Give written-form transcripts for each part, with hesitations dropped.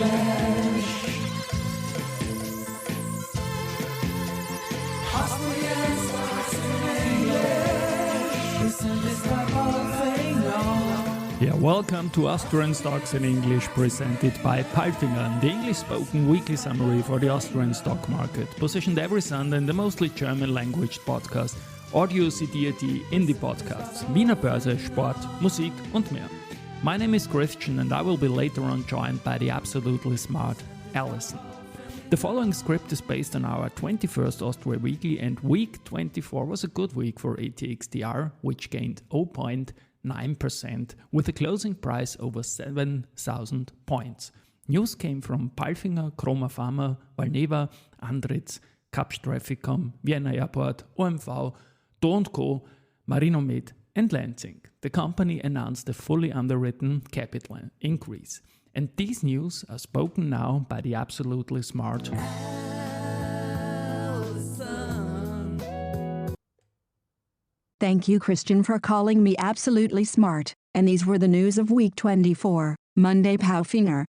Austrian Stocks in English. Presented by Palfinger. Yeah, welcome to Austrian Stocks in English, presented by Palfinger, the English-spoken weekly summary for the Austrian stock market, positioned every Sunday in the mostly German-language podcast Audio CDAT Indie Podcasts, Wiener Börse, Sport, Musik und mehr. My name is Christian and I will be later on joined by the absolutely smart Alison. The following script is based on our 21st Austria Weekly, and week 24 was a good week for ATX TR, which gained 0.9% with a closing price over 7,000 points. News came from Palfinger, Chroma Pharma, Valneva, Andritz, Kapsch Trafficom, Vienna Airport, OMV, Do & Co, Marinomed and Lenzing. The company announced a fully underwritten capital increase. And these news are spoken now by the absolutely smart Alison. Thank you, Christian, for calling me absolutely smart. And these were the news of week 24. Monday. Palfinger,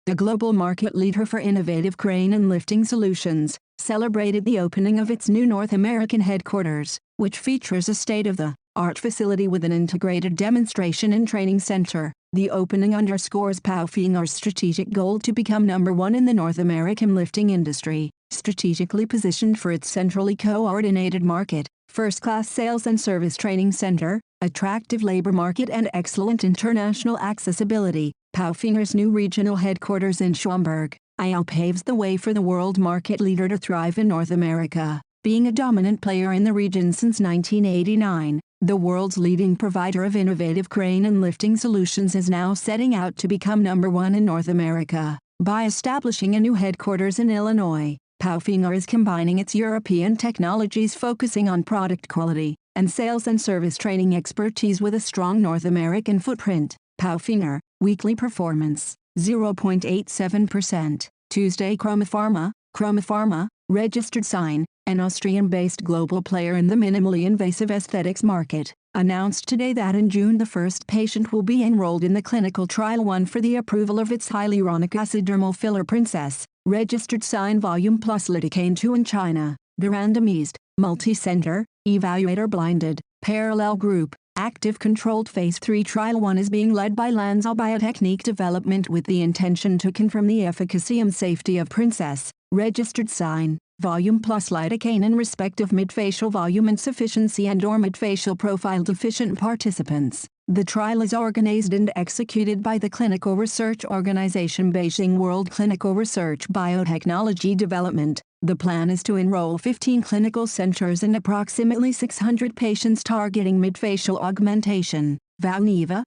the global market leader for innovative crane and lifting solutions, celebrated the opening of its new North American headquarters, which features a state-of-the-art facility with an integrated demonstration and training center. The opening underscores Palfinger's strategic goal to become number one in the North American lifting industry, strategically positioned for its centrally coordinated market, first-class sales and service training center, attractive labor market and excellent international accessibility. Palfinger's new regional headquarters in Schaumburg, Iowa paves the way for the world market leader to thrive in North America. Being a dominant player in the region since 1989, the world's leading provider of innovative crane and lifting solutions is now setting out to become number one in North America. By establishing a new headquarters in Illinois, Palfinger is combining its European technologies, focusing on product quality and sales and service training expertise with a strong North American footprint. Palfinger, weekly performance, 0.87%. Tuesday. Chroma Pharma, registered sign, an Austrian-based global player in the minimally invasive aesthetics market, announced today that in June the first patient will be enrolled in the clinical trial 1 for the approval of its hyaluronic acid dermal filler Princess, registered sign volume plus lidocaine 2 in China. The randomized, multi-center, evaluator blinded, parallel group, active controlled phase 3 trial 1 is being led by Lenzing Biotechnique Development with the intention to confirm the efficacy and safety of Princess, registered sign, volume plus lidocaine in respect of midfacial volume insufficiency and/or midfacial profile deficient participants. The trial is organized and executed by the clinical research organization Beijing World Clinical Research Biotechnology Development. The plan is to enroll 15 clinical centers and approximately 600 patients targeting midfacial augmentation. Valneva,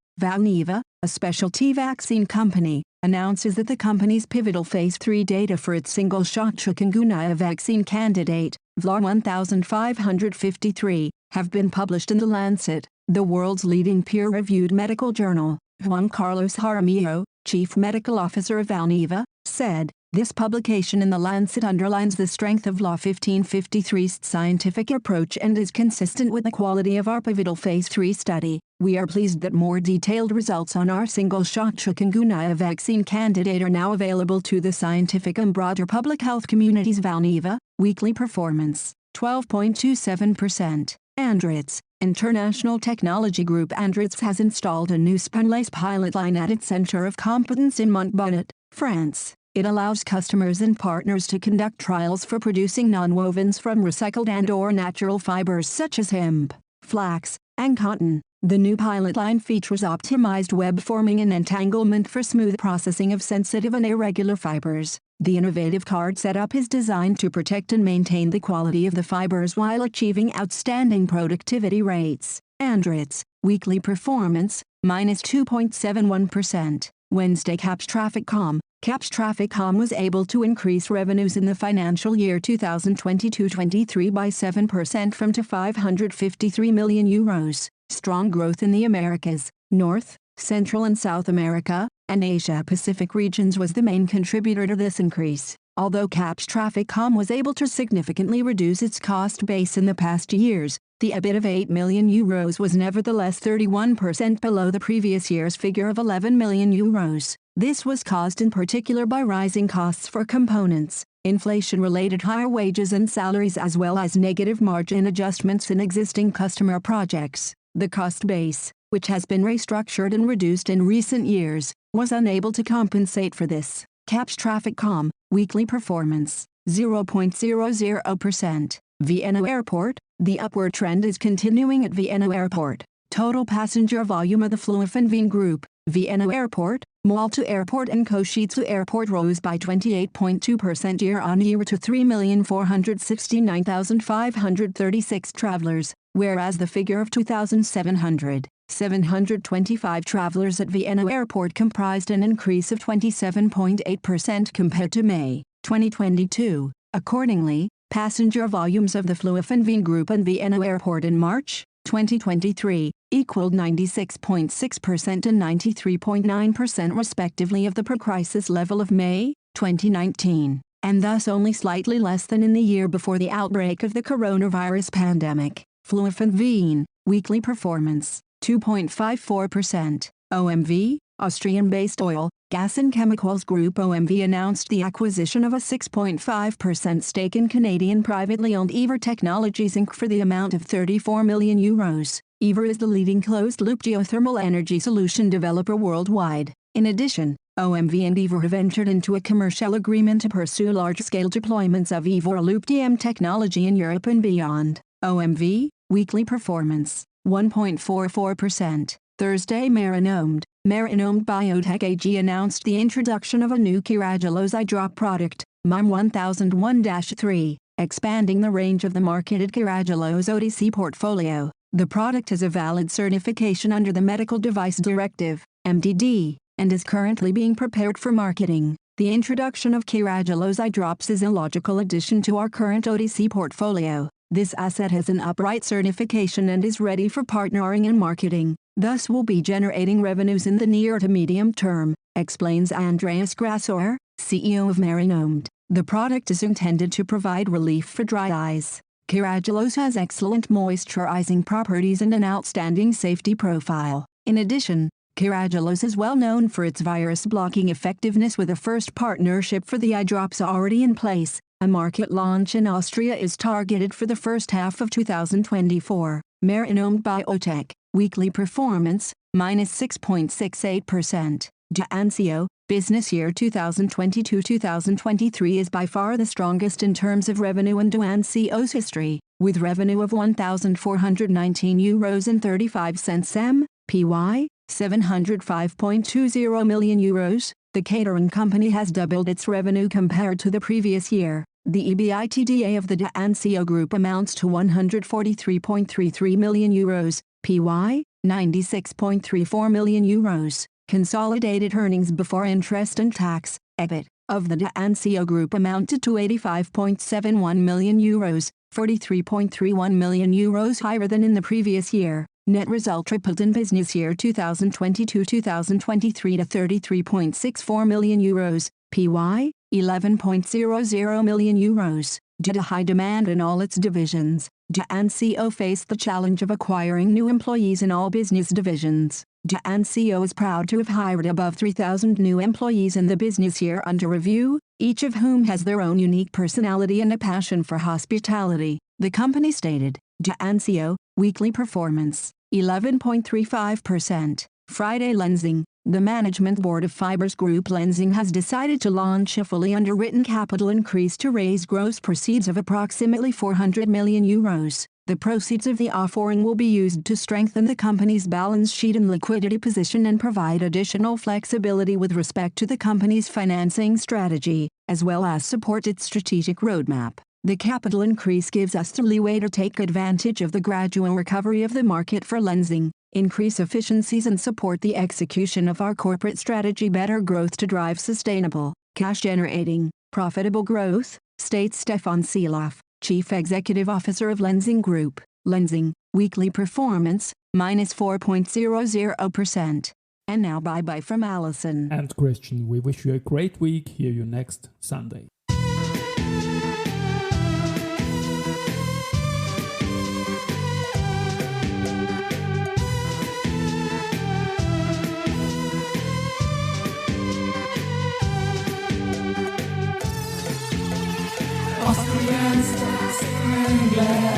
a specialty vaccine company, announces that the company's pivotal phase 3 data for its single-shot chikungunya vaccine candidate, VLAR 1553, have been published in The Lancet, the world's leading peer-reviewed medical journal. Juan Carlos Jaramillo, chief medical officer of Valneva, said, "This publication in The Lancet underlines the strength of VLAR 1553's scientific approach and is consistent with the quality of our pivotal phase 3 study. We are pleased that more detailed results on our single-shot chikungunya vaccine candidate are now available to the scientific and broader public health communities." Valneva, weekly performance, 12.27%. Andritz, international technology group. Andritz has installed a new spunlace pilot line at its center of competence in Montbonnet, France. It allows customers and partners to conduct trials for producing nonwovens from recycled and/or natural fibers such as hemp, flax, and cotton. The new pilot line features optimized web forming and entanglement for smooth processing of sensitive and irregular fibers. The innovative card setup is designed to protect and maintain the quality of the fibers while achieving outstanding productivity rates. Andritz, weekly performance, minus 2.71%. Wednesday. Kapsch Trafficom was able to increase revenues in the financial year 2022-23 by 7% from to €553 million. Strong growth in the Americas, North, Central and South America, and Asia-Pacific regions was the main contributor to this increase. Although Kapsch Trafficom was able to significantly reduce its cost base in the past years, The EBIT of €8 million was nevertheless 31% below the previous year's figure of €11 million. This was caused in particular by rising costs for components, inflation-related higher wages and salaries, as well as negative margin adjustments in existing customer projects. The cost base, which has been restructured and reduced in recent years, was unable to compensate for this. Caps Traffic.com, weekly performance, 0.00%. Vienna Airport, the upward trend is continuing at Vienna Airport. Total passenger volume of the Fluofen Group, Vienna Airport, Malta Airport and Košice Airport rose by 28.2% year-on-year to 3,469,536 travelers, whereas the figure of 2,725 travelers at Vienna Airport comprised an increase of 27.8% compared to May 2022. Accordingly, passenger volumes of the Fluofen Group and Vienna Airport in March 2023 equaled 96.6% and 93.9% respectively of the pre-crisis level of May 2019, and thus only slightly less than in the year before the outbreak of the coronavirus pandemic. Fluofen weekly performance, 2.54%. OMV, Austrian-based oil, gas and chemicals group OMV announced the acquisition of a 6.5% stake in Canadian privately owned Ever Technologies Inc. for the amount of €34 million. Ever is the leading closed-loop geothermal energy solution developer worldwide. In addition, OMV and Ever have entered into a commercial agreement to pursue large-scale deployments of Ever Loop DM technology in Europe and beyond. OMV, weekly performance, 1.44%. Thursday, Marinomed Biotech AG announced the introduction of a new Carragelose eye drop product, MIM 1001-3, expanding the range of the marketed Carragelose OTC portfolio. The product has a valid certification under the Medical Device Directive, MDD, and is currently being prepared for marketing. The introduction of Carragelose eye drops is a logical addition to our current OTC portfolio. This asset has an upright certification and is ready for partnering and marketing, thus will be generating revenues in the near to medium term, explains Andreas Grassauer, CEO of Marinomed. The product is intended to provide relief for dry eyes. Carragelose has excellent moisturizing properties and an outstanding safety profile. In addition, Carragelose is well known for its virus-blocking effectiveness, with a first partnership for the eye drops already in place. A market launch in Austria is targeted for the first half of 2024. Marinomed Biotech, weekly performance, -6.68%. D'Ancio, business year 2022-2023 is by far the strongest in terms of revenue in D'Ancio's history, with revenue of €1,419.35 m, PY, €705.20 million. The catering company has doubled its revenue compared to the previous year. The EBITDA of the D'Ancio Group amounts to €143.33 million, PY, €96.34 million. Consolidated earnings before interest and tax, EBIT, of the D'Ancio Group amounted to €85.71 million, €43.31 million higher than in the previous year. Net result tripled in business year 2022-2023 to €33.64 million, PY, €11.00 million. Due to high demand in all its divisions, D'Ancio faced the challenge of acquiring new employees in all business divisions. D'Ancio is proud to have hired above 3,000 new employees in the business year under review, each of whom has their own unique personality and a passion for hospitality, the company stated. D'Ancio, weekly performance, 11.35%. Friday, Lenzing. The management board of Fibers Group Lenzing has decided to launch a fully underwritten capital increase to raise gross proceeds of approximately €400 million. The proceeds of the offering will be used to strengthen the company's balance sheet and liquidity position and provide additional flexibility with respect to the company's financing strategy, as well as support its strategic roadmap. The capital increase gives us the leeway to take advantage of the gradual recovery of the market for Lenzing, increase efficiencies and support the execution of our corporate strategy better growth to drive sustainable, cash-generating, profitable growth, states Stefan Seeloff, Chief Executive Officer of Lenzing Group. Lenzing, weekly performance, -4.00%. And now bye-bye from Alison and Christian. We wish you a great week. Hear you next Sunday. Austrian Stocks in English.